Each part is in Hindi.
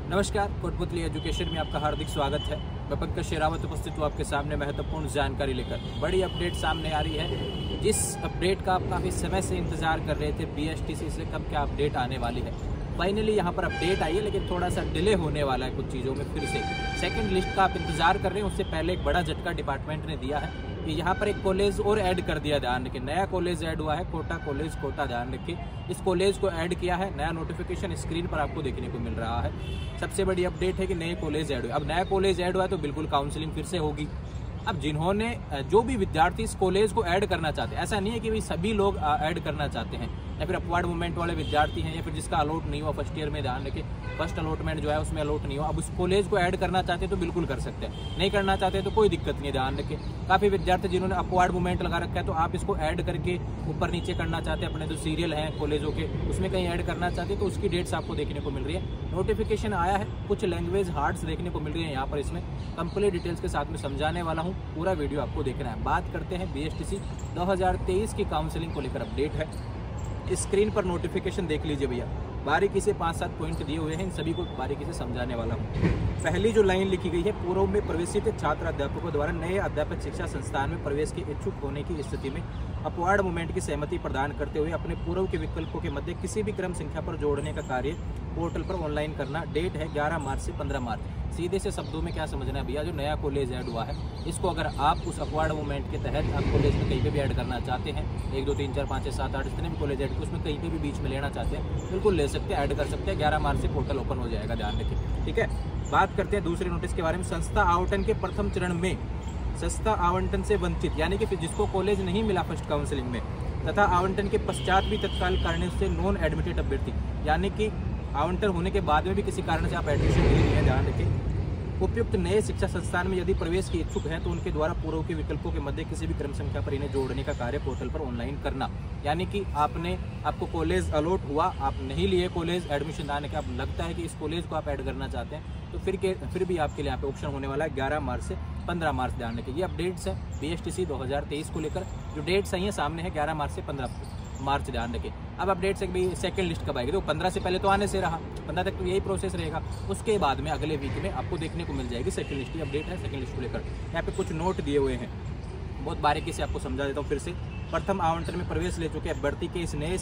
नमस्कार, कोटपुतली एजुकेशन में आपका हार्दिक स्वागत है। मैं पंकज शेरावत उपस्थित हूँ आपके सामने महत्वपूर्ण जानकारी लेकर। बड़ी अपडेट सामने आ रही है, जिस अपडेट का आप काफ़ी समय से इंतजार कर रहे थे। बीएसटीसी से कब क्या अपडेट आने वाली है। फाइनली यहाँ पर अपडेट आई है, लेकिन थोड़ा सा डिले होने वाला है कुछ चीज़ों में। फिर से सेकंड लिस्ट का आप इंतजार कर रहे हैं, उससे पहले एक बड़ा झटका डिपार्टमेंट ने दिया है कि यहाँ पर एक कॉलेज और ऐड कर दिया। ध्यान रखिए, नया कॉलेज ऐड हुआ है, कोटा कॉलेज कोटा। ध्यान रखिए, इस कॉलेज को ऐड किया है। नया नोटिफिकेशन स्क्रीन पर आपको देखने को मिल रहा है। सबसे बड़ी अपडेट है कि नए कॉलेज ऐड हुए। अब नया कॉलेज ऐड हुआ है तो बिल्कुल काउंसलिंग फिर से होगी। अब जिन्होंने जो भी विद्यार्थी इस कॉलेज को ऐड करना चाहते हैं, ऐसा नहीं है कि भाई सभी लोग ऐड करना चाहते हैं, या फिर अपवर्ड मूवमेंट वाले विद्यार्थी हैं, या फिर जिसका अलॉट नहीं हुआ फर्स्ट ईयर में। ध्यान रखिए, फर्स्ट अलॉटमेंट जो है उसमें अलॉट नहीं हुआ। अब उस कॉलेज को ऐड करना चाहते हैं तो बिल्कुल कर सकते हैं, नहीं करना चाहते तो कोई दिक्कत नहीं है। ध्यान रखिए, काफ़ी विद्यार्थी जिन्होंने अपवर्ड मूवमेंट लगा रखा है, तो आप इसको ऐड करके ऊपर नीचे करना चाहते हैं, अपने जो सीरियल हैं कॉलेजों के उसमें कहीं ऐड करना चाहते हैं, तो उसकी डेट्स आपको देखने को मिल रही है। नोटिफिकेशन आया है, कुछ लैंग्वेज हार्ड्स देखने को मिल रही है यहाँ पर। इसमें कंप्लीट डिटेल्स के साथ में समझाने वाला हूँ, पूरा वीडियो आपको देखना है। बात करते हैं बीएसटीसी 2023 की काउंसलिंग को लेकर अपडेट है। स्क्रीन पर नोटिफिकेशन देख लीजिए भैया, बारीकी से 5-7 पॉइंट दिए हुए हैं, इन सभी को बारीकी से समझाने वाला हूँ। पहली जो लाइन लिखी गई है, पूर्व में प्रवेशित छात्र अध्यापकों द्वारा नए अध्यापक शिक्षा संस्थान में प्रवेश के इच्छुक होने की स्थिति में अपवर्ड मूवमेंट की सहमति प्रदान करते हुए अपने पूर्व के विकल्पों के मध्य किसी भी क्रम संख्या पर जोड़ने का कार्य पोर्टल पर ऑनलाइन करना। डेट है 11 मार्च से 15 मार्च। सीधे से शब्दों में क्या समझना है भैया, जो नया कॉलेज ऐड हुआ है, इसको अगर आप उस अपवर्ड मूवमेंट के तहत आप कॉलेज में कहीं पे भी ऐड करना चाहते हैं, 1 2 3 4 5 6 7 8 जितने भी कॉलेज ऐड, उसमें कहीं पे भी बीच में लेना चाहते हैं, बिल्कुल ले सकते हैं, ऐड कर सकते हैं। 11 मार्च से पोर्टल ओपन हो जाएगा, ध्यान रखिए, ठीक है। बात करते हैं दूसरे नोटिस के बारे में। संस्था आवंटन के प्रथम चरण में संस्था आवंटन से वंचित, यानी कि जिसको कॉलेज नहीं मिला फर्स्ट काउंसलिंग में, तथा आवंटन के पश्चात भी तत्काल कारण से नॉन एडमिटेड अभ्यर्थी, यानी कि आवंटन होने के बाद में भी किसी कारण से आप एडमिशन नहीं लिया, ध्यान रखें, उपयुक्त नए शिक्षा संस्थान में यदि प्रवेश के इच्छुक हैं तो उनके द्वारा पूर्व के विकल्पों के मध्य किसी भी क्रम संख्या पर इन्हें जोड़ने का कार्य पोर्टल पर ऑनलाइन करना। यानी कि आपको कॉलेज अलॉट हुआ, आप नहीं लिए कॉलेज एडमिशन आने का, आप लगता है कि इस कॉलेज को आप ऐड करना चाहते हैं, तो फिर भी आपके लिए यहाँ पे ऑप्शन होने वाला है 11 मार्च से 15 मार्च। ध्यान रखिए, ये अपडेट्स है बीएसटीसी 2023 को लेकर। जो डेट्स आई हैं सामने है 11 मार्च से 15 मार्च, ध्यान रखें। अब अपडेट से भाई सेकंड लिस्ट कब आएगी, तो 15 से पहले तो आने से रहा, 15 तक तो यही प्रोसेस रहेगा। उसके बाद में अगले वीक में आपको देखने को मिल जाएगी सेकंड लिस्ट की अपडेट है। सेकंड लिस्ट को लेकर यहाँ पे कुछ नोट दिए हुए हैं, बहुत बारीकी से आपको समझा देता हूँ फिर से। प्रथम आवंटन में प्रवेश ले चुके अभ्यर्थी के इस नए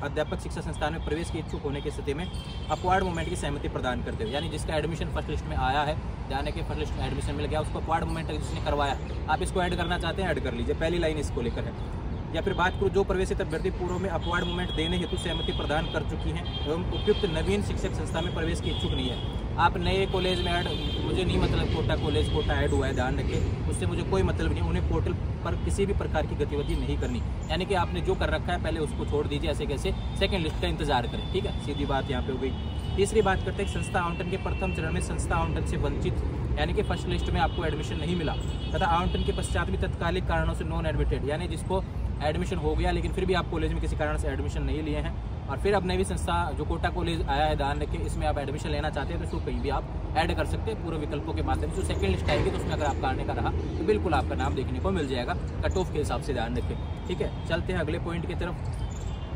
अध्यापक शिक्षा संस्थान में प्रवेश की इच्छुक होने की स्थिति में अपवर्ड मूवमेंट की सहमति प्रदान करते हुए, यानी जिसका एडमिशन फर्स्ट लिस्ट में आया है, जाने के फर्स्ट लिस्ट में एडमिशन मिल गया, उसको अपवर्ड मूवमेंट जिसने करवाया, आप इसको ऐड करना चाहते हैं, ऐड कर लीजिए। पहली लाइन इसको लेकर है। या फिर बात करूँ, जो प्रवेशित अभ्यर्थी पूर्व में अपवर्ड मूवमेंट देने हेतु सहमति प्रदान कर चुकी हैं एवं उपयुक्त नवीन शिक्षक संस्था में प्रवेश की इच्छुक नहीं है। आप नए कॉलेज में ऐड, मुझे नहीं मतलब कोटा कॉलेज कोटा ऐड हुआ है, ध्यान रखें, उससे मुझे कोई मतलब नहीं। उन्हें पोर्टल पर किसी भी प्रकार की गतिविधि नहीं करनी, यानी कि आपने जो कर रखा है पहले उसको छोड़ दीजिए, ऐसे कैसे सेकंड लिस्ट का इंतजार करें, ठीक है। सीधी बात यहाँ पे हो गई। तीसरी बात करते हैं, संस्था आवंटन के प्रथम चरण में संस्था आवंटन से वंचित, यानी कि फर्स्ट लिस्ट में आपको एडमिशन नहीं मिला, तथा आवंटन के पश्चात भी तत्कालिक कारणों से नॉन एडमिटेड, यानी जिसको एडमिशन हो गया लेकिन फिर भी आप कॉलेज में किसी कारण से एडमिशन नहीं लिए हैं, और फिर अब नई संस्था जो कोटा कॉलेज आया है, ध्यान रखें, इसमें आप एडमिशन लेना चाहते हैं तो इसको कहीं भी आप ऐड कर सकते हैं पूरे विकल्पों के माध्यम से। सेकंड लिस्ट आएगी तो उसमें अगर आपका आने का रहा तो बिल्कुल आपका नाम देखने को मिल जाएगा कट ऑफ के हिसाब से, ध्यान रखें, ठीक है। चलते हैं अगले पॉइंट की तरफ।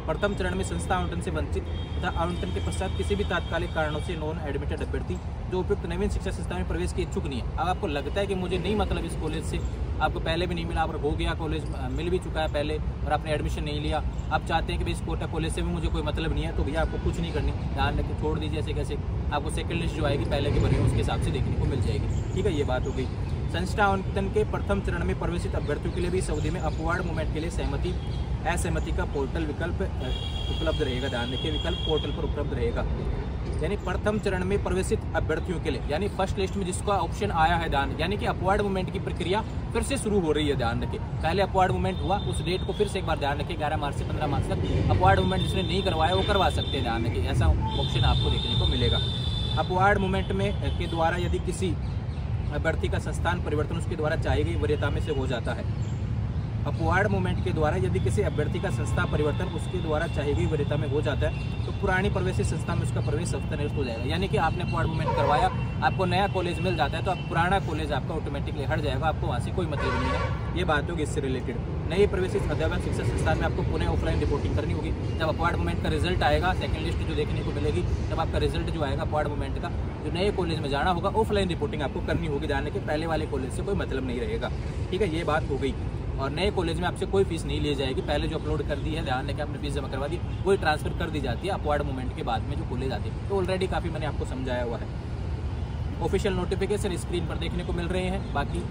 प्रथम चरण में संस्था आवंटन से वंचित तथा आवंटन के पश्चात किसी भी तात्कालिक कारणों से नॉन एडमिटेड अभ्यर्थी जो उपयुक्त नवीन शिक्षा संस्था में प्रवेश के इच्छुक नहीं है। अब आपको लगता है कि मुझे नहीं मतलब इस कॉलेज से, आपको पहले भी नहीं मिला, और हो गया कॉलेज मिल भी चुका है पहले और आपने एडमिशन नहीं लिया, आप चाहते हैं कि भाई इस कोटा कॉलेज से भी मुझे कोई मतलब नहीं है, तो भैया आपको कुछ नहीं करनी, ध्यान रखिए, छोड़ दीजिए। ऐसे कैसे आपको सेकंड लिस्ट जो आएगी पहले के बने उसके हिसाब से देखने को मिल जाएगी, ठीक है। ये बात हो गई। संस्था आवंटन के प्रथम चरण में प्रवेशित अभ्यर्थियों के लिए भी इस अवधि में अपवर्ड मूवमेंट के लिए सहमति असहमति का पोर्टल विकल्प उपलब्ध रहेगा, ध्यान रखिए, विकल्प पोर्टल पर उपलब्ध रहेगा। यानी प्रथम चरण में प्रवेशित अभ्यर्थियों के लिए, यानी फर्स्ट लिस्ट में जिसका ऑप्शन आया है, ध्यान, यानी कि अपवर्ड मूवमेंट की प्रक्रिया फिर से शुरू हो रही है, ध्यान रखिए। पहले अपवर्ड मूवमेंट हुआ, उस डेट को फिर से एक बार ध्यान रखिए, 11 मार्च से 15 मार्च तक अपवर्ड मूवमेंट जिसने नहीं करवाया वो करवा सकते हैं, ध्यान रखिए, ऐसा ऑप्शन आपको देखने को मिलेगा। अपवर्ड मूवमेंट में के द्वारा यदि किसी अभ्यर्थी का संस्थान परिवर्तन उसके द्वारा चाही गई वरीयता में से हो जाता है। अपवर्ड मूवमेंट के द्वारा यदि किसी अभ्यर्थी का संस्था परिवर्तन उसके द्वारा चाही गई वरीयता में हो जाता है तो पुरानी प्रवेशित संस्था में उसका प्रवेश स्वतः हो जाएगा। यानी कि आपने अपवर्ड मूवमेंट करवाया, आपको नया कॉलेज मिल जाता है तो आप पुराना कॉलेज आपका ऑटोमेटिकली हट जाएगा, आपको वहाँ से कोई मतलब नहीं है। ये बात होगी इससे रिलेटेड। नए प्रवेशित अध्यापन शिक्षा संस्थान में आपको पुनः ऑफलाइन रिपोर्टिंग करनी होगी। जब अपवार्ड मोमेंट का रिजल्ट आएगा, सेकंड लिस्ट जो देखने को मिलेगी, जब आपका रिजल्ट जो आएगा अपवार्ड मोमेंट का, जो नए कॉलेज में जाना होगा ऑफलाइन रिपोर्टिंग आपको करनी होगी। जाने के पहले वाले कॉलेज से कोई मतलब नहीं रहेगा, ठीक है, ये बात हो गई। और नए कॉलेज में आपसे कोई फीस नहीं ली जाएगी। पहले जो अपलोड कर दी है, ध्यान रखें, आपने फीस जमा करवा दी, वही ट्रांसफर कर दी जाती है अपवार्ड मोमेंट के बाद में जो कॉलेज आती है। तो ऑलरेडी काफ़ी मैंने आपको समझाया हुआ है। ऑफिशियल नोटिफिकेशन स्क्रीन पर देखने को मिल रहे हैं। बाकी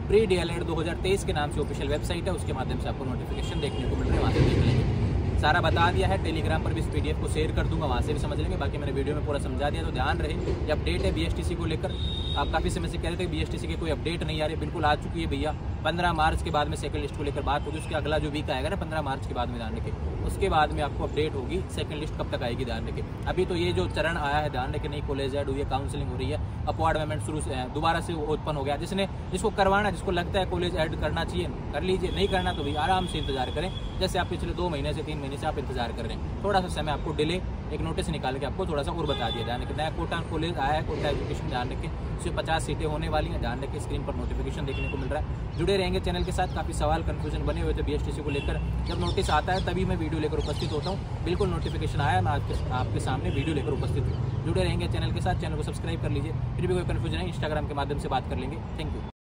प्री DLED 2023 के नाम से ऑफिशियल वेबसाइट है, उसके माध्यम से आपको नोटिफिकेशन देखने को मिल रहे हैं, वहाँ से देख लेंगे। सारा बता दिया है, टेलीग्राम पर भी इस PDF को शेयर कर दूंगा, वहाँ से भी समझ लेंगे। बाकी मैंने वीडियो में पूरा समझा दिया। तो ध्यान रहे, ये अपडेट है BSTC को लेकर। आप काफ़ी समय से कह रहे थे BSTC की कोई अपडेट नहीं आ रही, बिल्कुल आ चुकी है भैया। 15 मार्च के बाद में सेकंड लिस्ट को लेकर बात होगी, उसके अगला जो वीक आएगा ना 15 मार्च के बाद में, ध्यान रखें, उसके बाद में आपको अपडेट होगी। सेकंड लिस्ट कब तक आएगी ध्यान रखें। अभी तो ये जो चरण आया है, ध्यान रखें, नई कॉलेज ऐड हुई है, काउंसलिंग हो रही है, अपवार्ड मोमेंट शुरू से दोबारा से उत्पन्न हो गया। जिसको करवाना, जिसको लगता है कॉलेज ऐड करना चाहिए कर लीजिए, नहीं करना तो भी आराम से इंतजार करें। जैसे आप पिछले 2 महीने से 3 महीने से आप इंतजार कर रहे हैं, थोड़ा सा समय आपको डिले, एक नोटिस निकाल के आपको थोड़ा सा और बता दिया। ध्यान रखें, नया कोटा कॉलेज आया है, कोटा एजुकेशन, ध्यान रखें, उसमें 50 सीटें होने वाली हैं। ध्यान रखें, स्क्रीन पर नोटिफिकेशन देखने को मिल रहा है। जुड़े रहेंगे चैनल के साथ। काफ़ी सवाल कन्फ्यूजन बने हुए थे BSTC को लेकर। जब नोटिस आता है तभी मैं वीडियो लेकर उपस्थित होता हूँ। बिल्कुल नोटिफिकेशन आया, मैं आपके सामने वीडियो लेकर उपस्थित हूँ। जुड़े रहेंगे चैनल के साथ, चैनल को सब्सक्राइब कर लीजिए। फिर भी कोई कन्फ्यूजन है, इंस्टाग्राम के माध्यम से बात कर लेंगे। Thank you.